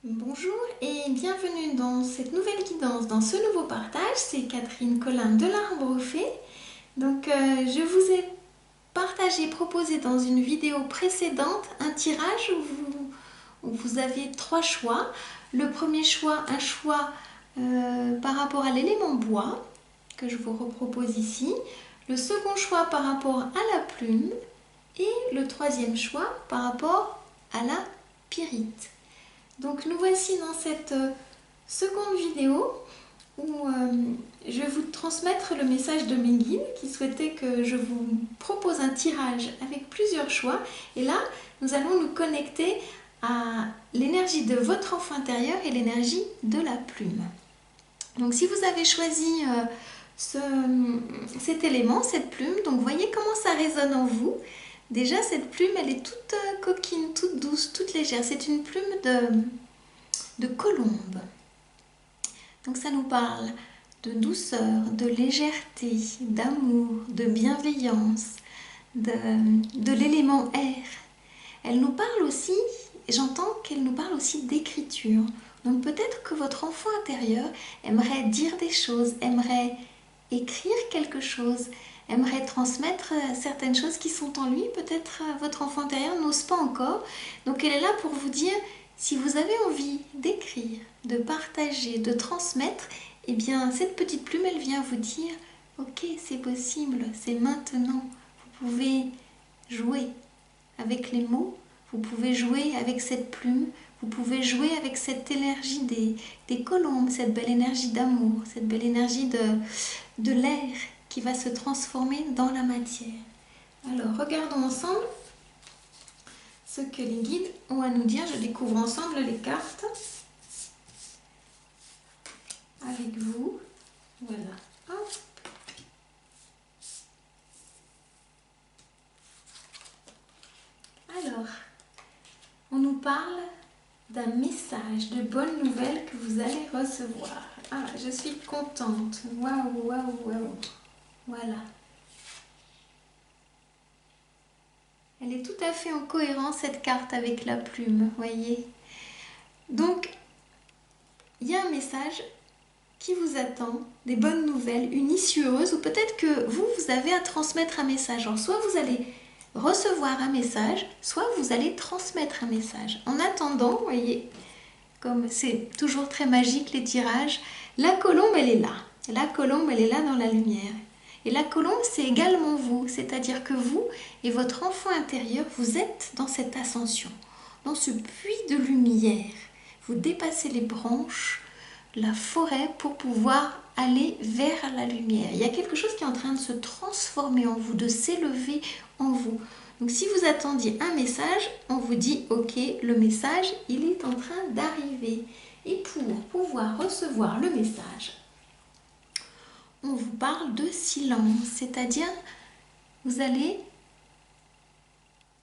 Bonjour et bienvenue dans cette nouvelle guidance, dans ce nouveau partage. C'est Catherine Collin de l'Arbre au Fée. Je vous ai proposé dans une vidéo précédente un tirage où vous avez trois choix. Le premier choix, un choix par rapport à l'élément bois, que je vous repropose ici. Le second choix par rapport à la plume. Et le troisième choix par rapport à la pyrite. Donc nous voici dans cette seconde vidéo où je vais vous transmettre le message de mes guides qui souhaitaient que je vous propose un tirage avec plusieurs choix. Et là, nous allons nous connecter à l'énergie de votre enfant intérieur et l'énergie de la plume. Donc si vous avez choisi cet élément, cette plume, donc voyez comment ça résonne en vous. Déjà, cette plume, elle est toute coquine, toute douce, toute légère. C'est une plume de colombe. Donc ça nous parle de douceur, de légèreté, d'amour, de bienveillance, de l'élément air. Elle nous parle aussi, j'entends qu'elle nous parle aussi d'écriture. Donc peut-être que votre enfant intérieur aimerait dire des choses, aimerait écrire quelque chose, aimerait transmettre certaines choses qui sont en lui. Peut-être votre enfant intérieur n'ose pas encore. Donc elle est là pour vous dire, si vous avez envie d'écrire, de partager, de transmettre, eh bien cette petite plume, elle vient vous dire, ok, c'est possible, c'est maintenant. Vous pouvez jouer avec les mots, vous pouvez jouer avec cette plume, vous pouvez jouer avec cette énergie des colombes, cette belle énergie d'amour, cette belle énergie de l'air qui va se transformer dans la matière. Alors, regardons ensemble ce que les guides ont à nous dire. Je découvre ensemble les cartes avec vous. Voilà. Hop. Alors, on nous parle d'un message de bonnes nouvelles que vous allez recevoir. Ah, je suis contente. Waouh, waouh, waouh. Voilà. Elle est tout à fait en cohérence, cette carte, avec la plume, voyez. Donc, il y a un message qui vous attend, des bonnes nouvelles, une issue heureuse, ou peut-être que vous avez à transmettre un message. Alors, soit vous allez recevoir un message, soit vous allez transmettre un message. En attendant, vous voyez, comme c'est toujours très magique les tirages, la colombe, elle est là. La colombe, elle est là dans la lumière. Et la colombe, c'est également vous, c'est-à-dire que vous et votre enfant intérieur, vous êtes dans cette ascension, dans ce puits de lumière. Vous dépassez les branches, la forêt pour pouvoir aller vers la lumière. Il y a quelque chose qui est en train de se transformer en vous, de s'élever en vous. Donc si vous attendiez un message, on vous dit ok, le message, il est en train d'arriver. Et pour pouvoir recevoir le message, on vous parle de silence, c'est-à-dire vous allez,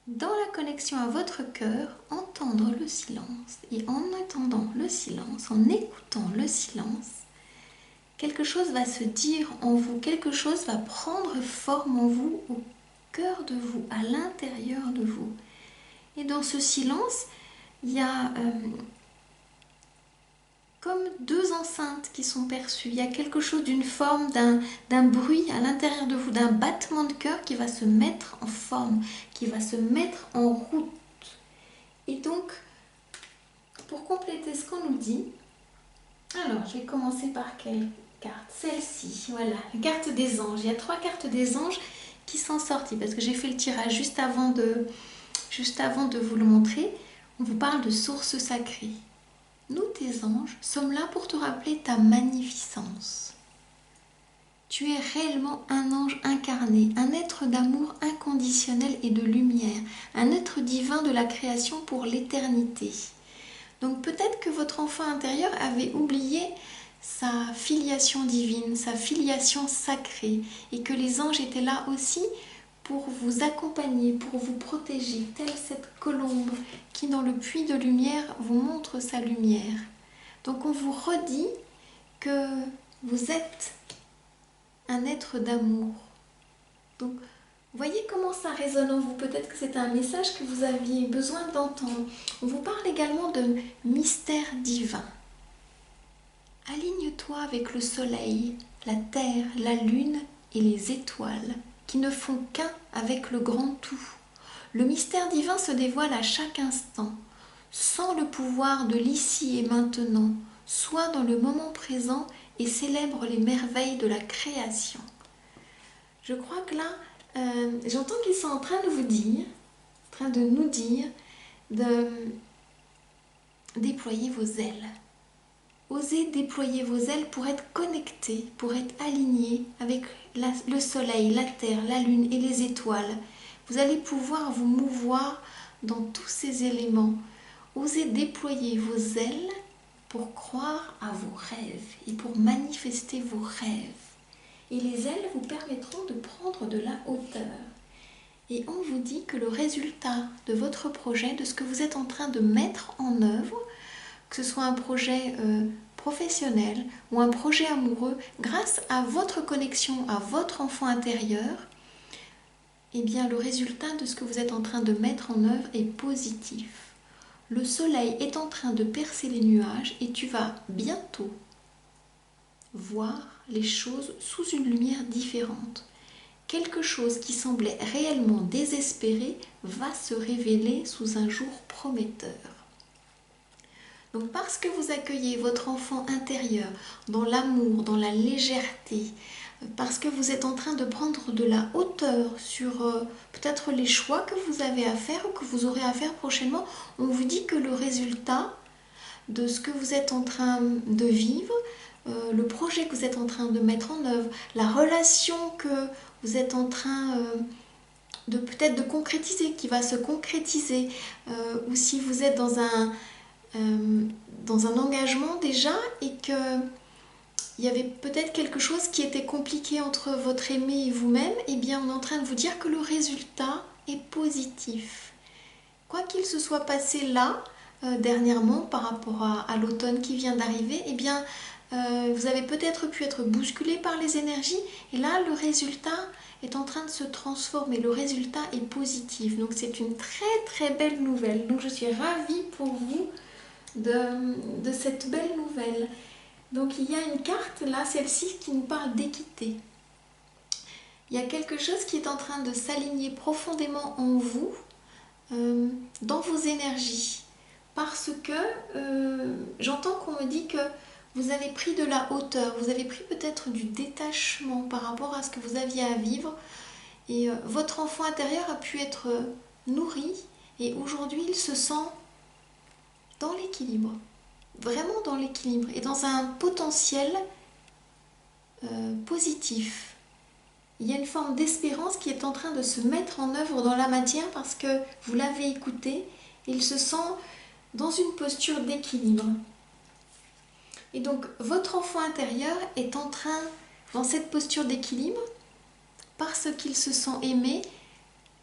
dans la connexion à votre cœur, entendre le silence. Et en entendant le silence, en écoutant le silence, quelque chose va se dire en vous, quelque chose va prendre forme en vous, au cœur de vous, à l'intérieur de vous. Et dans ce silence, il y a comme deux enceintes qui sont perçues. Il y a quelque chose d'une forme, d'un bruit à l'intérieur de vous, d'un battement de cœur qui va se mettre en forme, qui va se mettre en route. Et donc, pour compléter ce qu'on nous dit, alors je vais commencer par quelle carte? Celle-ci, voilà, la carte des anges. Il y a trois cartes des anges qui sont sorties parce que j'ai fait le tirage juste avant de vous le montrer. On vous parle de source sacrée. Nous, tes anges, sommes là pour te rappeler ta magnificence. Tu es réellement un ange incarné, un être d'amour inconditionnel et de lumière, un être divin de la création pour l'éternité. Donc peut-être que votre enfant intérieur avait oublié sa filiation divine, sa filiation sacrée, et que les anges étaient là aussi pour vous accompagner, pour vous protéger, telle cette colombe qui dans le puits de lumière vous montre sa lumière. Donc on vous redit que vous êtes un être d'amour. Donc Voyez comment ça résonne en vous. Peut-être que c'est un message que vous aviez besoin d'entendre. On vous parle également de mystère divin. Aligne-toi avec le soleil, la terre, la lune et les étoiles, qui ne font qu'un avec le grand tout. Le mystère divin se dévoile à chaque instant. Sens le pouvoir de l'ici et maintenant. Sois dans le moment présent et célèbre les merveilles de la création. Je crois que là, j'entends qu'ils sont en train de vous dire, en train de nous dire de déployer vos ailes. Osez déployer vos ailes pour être connecté, pour être aligné avec le soleil, la terre, la lune et les étoiles. Vous allez pouvoir vous mouvoir dans tous ces éléments. Osez déployer vos ailes pour croire à vos rêves et pour manifester vos rêves. Et les ailes vous permettront de prendre de la hauteur. Et on vous dit que le résultat de votre projet, de ce que vous êtes en train de mettre en œuvre, que ce soit un projet professionnel ou un projet amoureux, grâce à votre connexion à votre enfant intérieur, eh bien le résultat de ce que vous êtes en train de mettre en œuvre est positif. Le soleil est en train de percer les nuages et tu vas bientôt voir les choses sous une lumière différente. Quelque chose qui semblait réellement désespéré va se révéler sous un jour prometteur. Donc parce que vous accueillez votre enfant intérieur dans l'amour, dans la légèreté, parce que vous êtes en train de prendre de la hauteur sur peut-être les choix que vous avez à faire ou que vous aurez à faire prochainement, on vous dit que le résultat de ce que vous êtes en train de vivre, le projet que vous êtes en train de mettre en œuvre, la relation que vous êtes en train de peut-être de concrétiser, qui va se concrétiser, ou si vous êtes dans un engagement déjà et que il y avait peut-être quelque chose qui était compliqué entre votre aimé et vous-même, eh bien on est en train de vous dire que le résultat est positif. Quoi qu'il se soit passé là, dernièrement, par rapport à l'automne qui vient d'arriver, eh bien vous avez peut-être pu être bousculé par les énergies et là le résultat est en train de se transformer, le résultat est positif. Donc c'est une très très belle nouvelle. Donc je suis ravie pour vous de cette belle nouvelle. Donc il y a une carte là, celle-ci, qui nous parle d'équité. Il y a quelque chose qui est en train de s'aligner profondément en vous, dans vos énergies. Parce que j'entends qu'on me dit que vous avez pris de la hauteur, vous avez pris peut-être du détachement par rapport à ce que vous aviez à vivre. Et votre enfant intérieur a pu être nourri et aujourd'hui il se sent dans l'équilibre. Vraiment dans l'équilibre et dans un potentiel positif. Il y a une forme d'espérance qui est en train de se mettre en œuvre dans la matière parce que vous l'avez écouté et il se sent dans une posture d'équilibre. Et donc votre enfant intérieur est en train, dans cette posture d'équilibre, parce qu'il se sent aimé,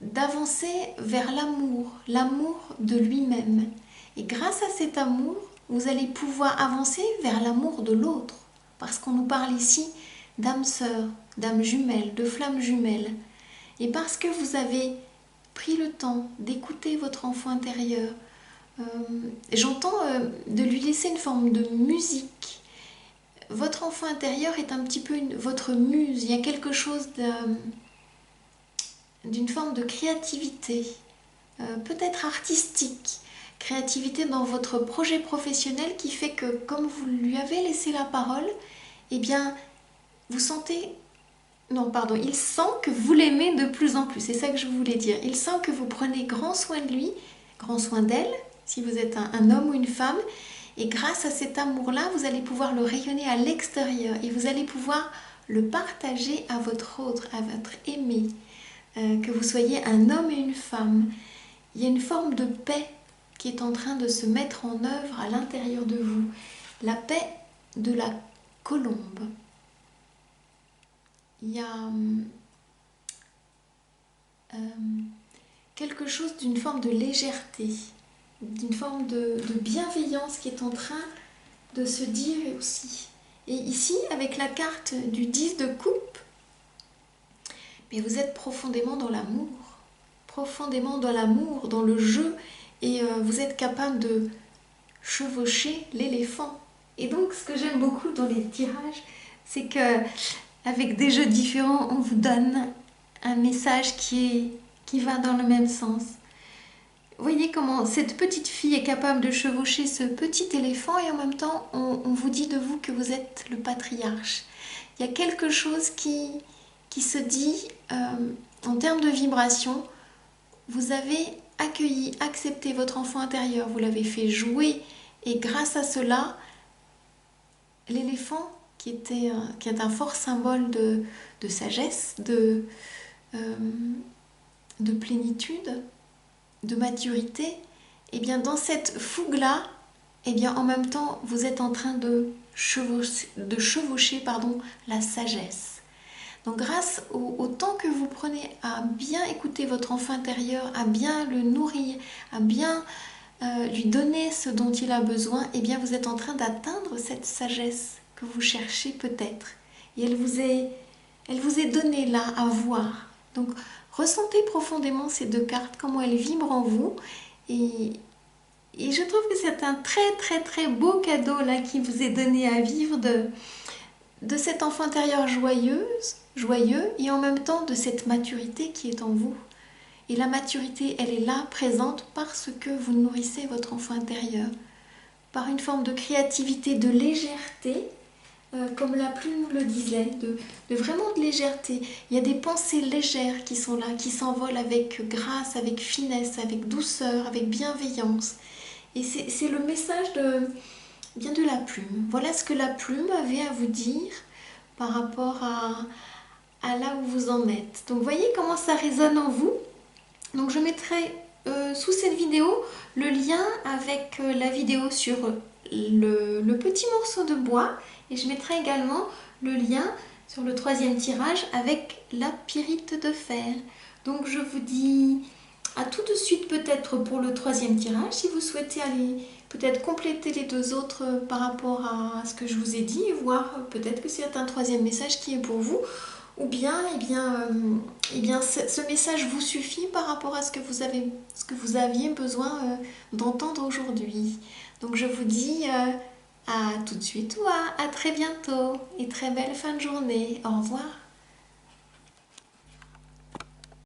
d'avancer vers l'amour, l'amour de lui-même. Et grâce à cet amour, vous allez pouvoir avancer vers l'amour de l'autre. Parce qu'on nous parle ici d'âme sœur, d'âme jumelle, de flamme jumelle. Et parce que vous avez pris le temps d'écouter votre enfant intérieur, j'entends de lui laisser une forme de musique. Votre enfant intérieur est un petit peu votre muse. Il y a quelque chose d'une forme de créativité, peut-être artistique. Créativité dans votre projet professionnel qui fait que comme vous lui avez laissé la parole, eh bien vous sentez, non pardon, il sent que vous l'aimez de plus en plus, c'est ça que je voulais dire. Il sent que vous prenez grand soin de lui, grand soin d'elle, si vous êtes un homme ou une femme, et grâce à cet amour-là, vous allez pouvoir le rayonner à l'extérieur et vous allez pouvoir le partager à votre autre, à votre aimé, que vous soyez un homme et une femme. Il y a une forme de paix qui est en train de se mettre en œuvre à l'intérieur de vous. La paix de la colombe. Il y a quelque chose d'une forme de légèreté, d'une forme de bienveillance qui est en train de se dire aussi. Et ici, avec la carte du 10 de coupe, mais vous êtes profondément dans l'amour, dans le jeu, et vous êtes capable de chevaucher l'éléphant. Et donc ce que j'aime beaucoup dans les tirages, c'est que avec des jeux différents, on vous donne un message qui va dans le même sens. Voyez comment cette petite fille est capable de chevaucher ce petit éléphant et en même temps on vous dit de vous que vous êtes le patriarche. Il y a quelque chose qui se dit en termes de vibration. Vous avez accueilli, accepté votre enfant intérieur, vous l'avez fait jouer et grâce à cela, l'éléphant qui est un fort symbole de sagesse, de plénitude, de maturité, et bien dans cette fougue-là, et bien en même temps, vous êtes en train de chevaucher la sagesse. Donc grâce au temps que vous prenez à bien écouter votre enfant intérieur, à bien le nourrir, à bien lui donner ce dont il a besoin, et bien vous êtes en train d'atteindre cette sagesse que vous cherchez peut-être. Et elle vous est donnée là à voir. Donc ressentez profondément ces deux cartes, comment elles vibrent en vous. Et je trouve que c'est un très beau cadeau là qui vous est donné à vivre de cet enfant intérieur joyeux et en même temps de cette maturité qui est en vous. Et la maturité, elle est là, présente parce que vous nourrissez votre enfant intérieur. Par une forme de créativité, de légèreté, comme la plume nous le disait, de vraiment de légèreté. Il y a des pensées légères qui sont là, qui s'envolent avec grâce, avec finesse, avec douceur, avec bienveillance. Et c'est le message de la plume. Voilà ce que la plume avait à vous dire par rapport à là où vous en êtes. Donc voyez comment ça résonne en vous. Donc je mettrai sous cette vidéo le lien avec la vidéo sur le petit morceau de bois et je mettrai également le lien sur le troisième tirage avec la pyrite de fer. Donc je vous dis à tout de suite peut-être pour le troisième tirage si vous souhaitez aller peut-être compléter les deux autres par rapport à ce que je vous ai dit et voir peut-être que c'est un troisième message qui est pour vous. Ou bien, ce message vous suffit par rapport à ce que vous aviez besoin d'entendre aujourd'hui. Donc je vous dis à tout de suite ou à très bientôt et très belle fin de journée. Au revoir.